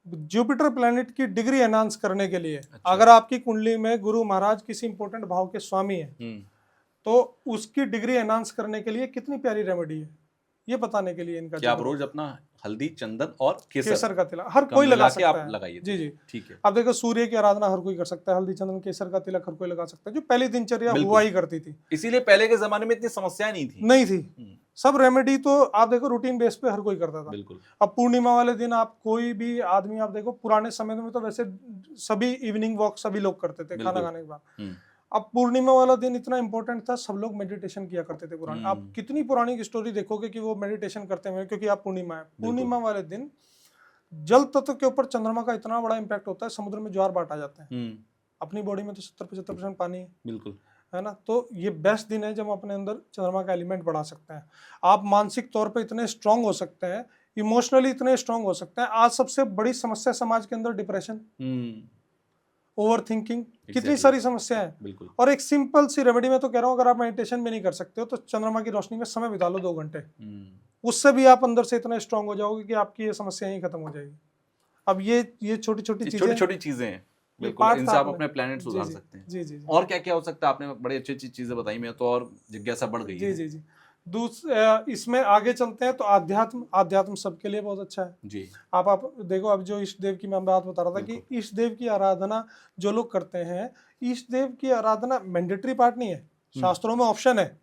Jupiter planet की degree enhance करने के लिए अच्छा। अगर आपकी कुंडली में गुरु महाराज किसी इंपॉर्टेंट भाव के स्वामी है तो उसकी डिग्री एनहांस करने के लिए कितनी प्यारी रेमेडी है ये बताने के लिए इनका कि आप जिक्र रोज अपना हल्दी, चंदन और केसर का तिलक हर कम कोई लगा मिला के सकता आप है। लगाइए। जी जी ठीक है। अब देखो सूर्य की आराधना हर कोई कर सकता है, हल्दी चंदन केसर का तिलक हर कोई लगा सकता है, जो पहली दिनचर्या हुआ बिल्कुल। ही करती थी। इसीलिए पहले के जमाने में इतनी समस्याएं नहीं थी। नहीं थी, सब रेमेडी तो आप देखो रूटीन बेस पे हर कोई करता था। बिल्कुल। अब पूर्णिमा वाले दिन आप कोई भी आदमी आप देखो, पुराने समय में तो वैसे सभी इवनिंग वॉक सभी लोग करते थे खाना बिल्कुल। खाने के बाद। अब पूर्णिमा वाला दिन इतना इंपॉर्टेंट था, सब लोग मेडिटेशन किया करते थे पुराने। आप कितनी पुरानी स्टोरी देखोगे कि वो मेडिटेशन करते हुए, क्योंकि आप पूर्णिमा है, पूर्णिमा वाले दिन जल तत्व के ऊपर चंद्रमा का इतना बड़ा इंपैक्ट होता है, समुद्र में ज्वार भाट आ जाते हैं। अपनी बॉडी में तो 70-75% पानी है, बिल्कुल है ना। तो ये बेस्ट दिन है जब हम अपने अंदर चंद्रमा का एलिमेंट बढ़ा सकते हैं। आप मानसिक तौर पे इतने स्ट्रांग हो सकते हैं, इमोशनली इतने स्ट्रांग हो सकते हैं। आज सबसे बड़ी समस्या समाज के अंदर डिप्रेशन, ओवर थिंकिंग, कितनी सारी समस्या है। बिल्कुल। और एक सिंपल सी रेमेडी में तो कह रहा हूँ, अगर आप मेडिटेशन भी नहीं कर सकते हो तो चंद्रमा की रोशनी में समय बिता लो 2 घंटे, उससे भी आप अंदर से इतना स्ट्रांग हो जाओगे कि आपकी ये समस्या ही खत्म हो जाएगी। अब ये छोटी छोटी चीजें हैं, बिल्कुल इनसे आप अपने प्लैनेट सुधार सकते हैं। जी जी। और क्या क्या हो सकता है, आपने बड़ी अच्छी चीजें बताई, मैं तो और जिज्ञासा बढ़ गई है। जी जी। इसमें आगे चलते हैं तो आध्यात्म सबके लिए बहुत अच्छा है जी। आप देखो, अब जो इष्ट देव की मैं बात बता रहा था कि इष्ट देव की आराधना जो लोग करते हैं, इष्ट देव की आराधना मैंडेटरी पार्ट नहीं है, शास्त्रों में ऑप्शन है।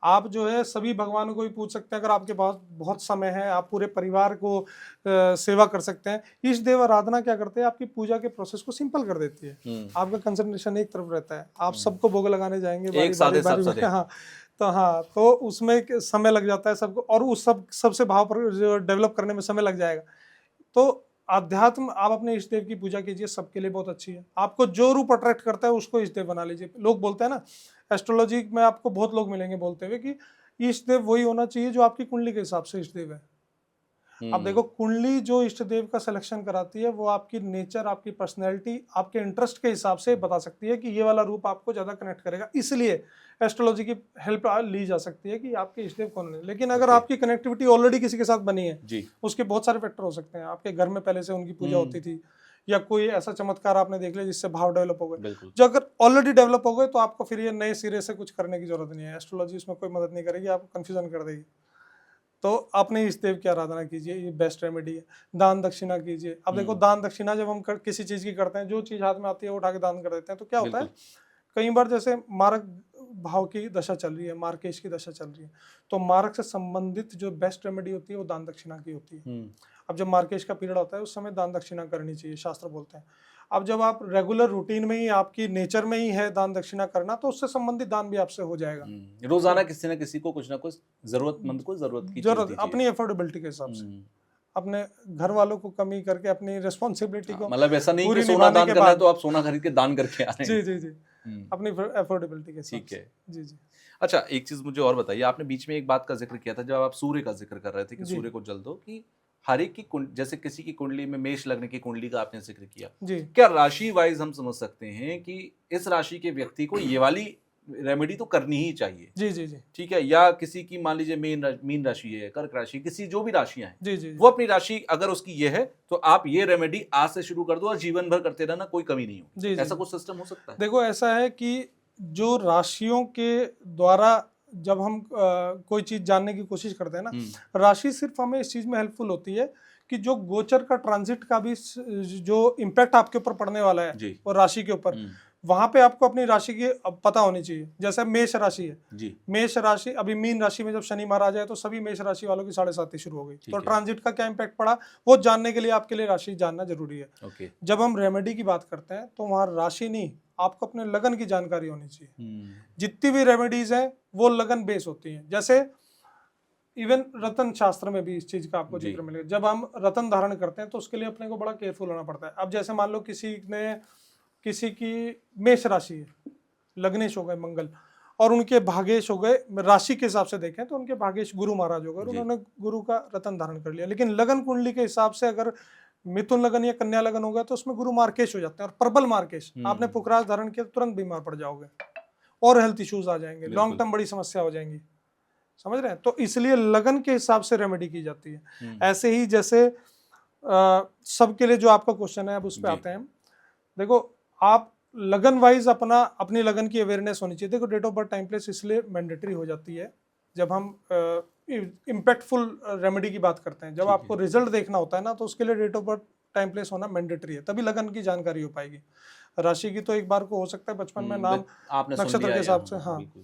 आप जो है सभी भगवानों को भी पूछ सकते हैं, अगर आपके पास बहुत समय है, आप पूरे परिवार को सेवा कर सकते हैं। इष्ट देव आराधना क्या करते हैं, आपकी पूजा के प्रोसेस को सिंपल कर देती है। आपका कंसंट्रेशन एक तरफ रहता है, आप सबको भोग लगाने जाएंगे बारी। हाँ, तो उसमें समय लग जाता है सबको, और उस सबसे भाव पर डेवलप करने में समय लग जाएगा। तो अध्यात्म आप अपने इष्ट देव की पूजा कीजिए, सबके लिए बहुत अच्छी है। आपको जो रूप अट्रैक्ट करता है उसको इष्ट देव बना लीजिए। लोग बोलते हैं ना, एस्ट्रोलॉजी में आपको बहुत लोग मिलेंगे बोलते हुए कि इष्ट देव वही होना चाहिए जो आपकी कुंडली के हिसाब से इष्ट देव है। अब देखो, कुंडली जो इष्ट देव का सिलेक्शन कराती है वो आपकी नेचर, आपकी पर्सनैलिटी, आपके इंटरेस्ट के हिसाब से बता सकती है कि ये वाला रूप आपको ज्यादा कनेक्ट करेगा। इसलिए एस्ट्रोलॉजी की हेल्प ली जा सकती है कि आपके इष्ट देव कौन है। लेकिन अगर आपकी कनेक्टिविटी ऑलरेडी किसी के साथ बनी है जी, उसके बहुत सारे फैक्टर हो सकते हैं। आपके घर में पहले से उनकी पूजा होती थी, या कोई ऐसा चमत्कार आपने देख लिया जिससे भाव डेवलप हो गए। जो अगर ऑलरेडी डेवलप हो गए तो आपको फिर ये नए सिरे से कुछ करने की जरूरत नहीं है। एस्ट्रोलॉजी इसमें कोई मदद नहीं करेगी, आपको कंफ्यूजन कर देगी। तो अपने इष्ट देव की आराधना कीजिए, ये बेस्ट रेमेडी है। दान दक्षिणा कीजिए। अब देखो, दान दक्षिणा जब हम किसी चीज की करते हैं, जो चीज हाथ में आती है वो उठा के दान कर देते हैं, तो क्या होता है, कई बार जैसे मारक भाव की दशा चल रही है, मार्केश की दशा चल रही है, तो मारक से संबंधित जो बेस्ट रेमेडी होती है वो दान दक्षिणा की होती है। अब जब मार्केश का पीरियड होता है उस समय दान दक्षिणा करनी चाहिए, शास्त्र बोलते हैं। अब जब आप रेगुलर रूटीन में ही, आपकी नेचर में ही है दान दक्षिणा करना, तो उससे संबंधित दान भी आपसे हो जाएगा। रोजाना किसी न किसी को कुछ ना कुछ जरूरतमंद को जरूरत अपनी एफोर्डेबिलिटी के हिसाब से, अपने घर वालों को कमी करके अपनी रिस्पॉन्सिबिलिटी को, मतलब ऐसा नहीं कि सोना दान करना है तो आप सोना खरीद के दान करके आ रहे हैं। जी जी जी, अपनी एफोर्डेबिलिटी के हिसाब से। ठीक है जी जी। अच्छा, एक चीज मुझे और बताइए, आपने बीच में एक बात का जिक्र किया था जब आप सूर्य का जिक्र कर रहे थे कि सूर्य को जल दो, कि हर एक की जैसे किसी की कुंडली में मेष लग्न की कुंडली का आपने जिक्र किया जी, क्या राशि वाइज हम समझ सकते हैं कि इस राशि के व्यक्ति को ये वाली रेमेडी तो करनी ही चाहिए? जी जी जी, ठीक है। या किसी की मान लीजिए मीन राशि है, कर्क राशि, किसी जो भी राशियां हैं जी जी, वो अपनी राशि अगर उसकी ये है तो आप ये रेमेडी आज से शुरू कर दो और जीवन भर करते रहना, कोई कमी नहीं हो, ऐसा कुछ सिस्टम हो सकता है? देखो, ऐसा है कि जो राशियों के द्वारा जब हम कोई चीज जानने की कोशिश करते हैं ना, राशि सिर्फ हमें इस चीज में हेल्पफुल होती है कि जो गोचर का ट्रांजिट का भी जो इम्पैक्ट आपके ऊपर पड़ने वाला है और राशि के ऊपर, वहां पे आपको अपनी राशि की पता होनी चाहिए। जैसे मेष राशि है जी, मेष राशि, अभी मीन राशि में जब शनि महाराज है तो सभी मेष राशि वालों की 7.5 शुरू हो गई, तो ट्रांजिट का क्या इम्पैक्ट पड़ा वो जानने के लिए आपके लिए राशि जानना जरूरी है। जब हम रेमेडी की बात करते हैं तो वहां राशि नहीं, आपको अपने लगन की जानकारी होनी चाहिए। जितनी भी रेमेडीज हैं वो लगन बेस होती हैं। जैसे इवन रतन शास्त्र में भी इस चीज का आपको जिक्र मिलेगा। जब हम रतन धारण करते हैं तो उसके लिए अपने को बड़ा केयरफुल होना पड़ता है। अब जैसे मान लो किसी की मेष राशि है, लग्नेश हो गए मंगल, और उनके भागेश हो गए, राशि के हिसाब से देखें तो उनके भागेश गुरु महाराज हो गए, उन्होंने गुरु का रतन धारण कर लिया। लेकिन लगन कुंडली के हिसाब से अगर मिथुन लगन या कन्या लगन होगा तो उसमें गुरु मार्केश हो जाते हैं, और प्रबल मार्केश, आपने पुखराज धारण किया तुरंत बीमार पड़ जाओगे और हेल्थ इश्यूज आ जाएंगे, लॉन्ग टर्म बड़ी समस्या हो जाएंगी, समझ रहे हैं। तो इसलिए लगन के हिसाब से रेमेडी की जाती है। ऐसे ही जैसे सबके लिए जो आपका क्वेश्चन है अब उस पर जी। आते हैं। देखो, आप लगन वाइज अपनी लगन की अवेयरनेस होनी चाहिए। देखो, date of birth time place इसलिए मैंडेटरी हो जाती है जब हम इम्पैक्टफुल रेमेडी की बात करते हैं। जब ठीक है। आपको रिजल्ट देखना होता है ना, तो उसके लिए date of birth time place होना मैंडेटरी है, तभी लगन की जानकारी हो पाएगी। राशि की तो एक बार को हो सकता है बचपन में नाम आपने सुन नक्षत्र लिया के या हिसाब से, हाँ। बिल्कुल।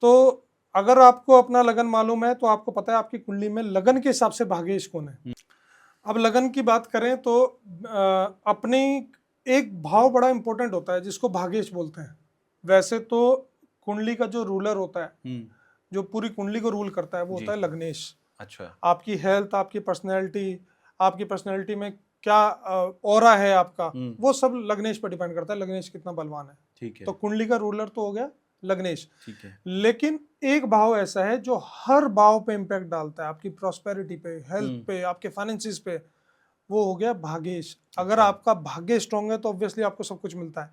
तो अगर आपको अपना लगन मालूम है तो आपको पता है आपकी कुंडली में लगन के हिसाब से भाग्येश कौन है। अब लगन की बात करें तो अपनी एक भाव बड़ा इंपॉर्टेंट होता है जिसको भाग्येश बोलते हैं। वैसे तो कुंडली का जो रूलर होता है, जो पूरी कुंडली को रूल करता है, वो जी। होता है लग्नेश। अच्छा। आपकी हेल्थ, आपकी पर्सनैलिटी में क्या ऑरा है आपका, वो सब लग्नेश पर डिपेंड करता है, लग्नेश कितना बलवान है। ठीक है। तो कुंडली का रूलर तो हो गया लग्नेश। ठीक है। लेकिन एक भाव ऐसा है जो हर भाव पे इम्पैक्ट डालता है, आपकी प्रॉस्पेरिटी पे, हेल्थ पे, आपके फाइनेंसिस पे, वो हो गया भाग्येश। अगर अच्छा। आपका भाग्य स्ट्रांग है तो ऑब्वियसली आपको सब कुछ मिलता है।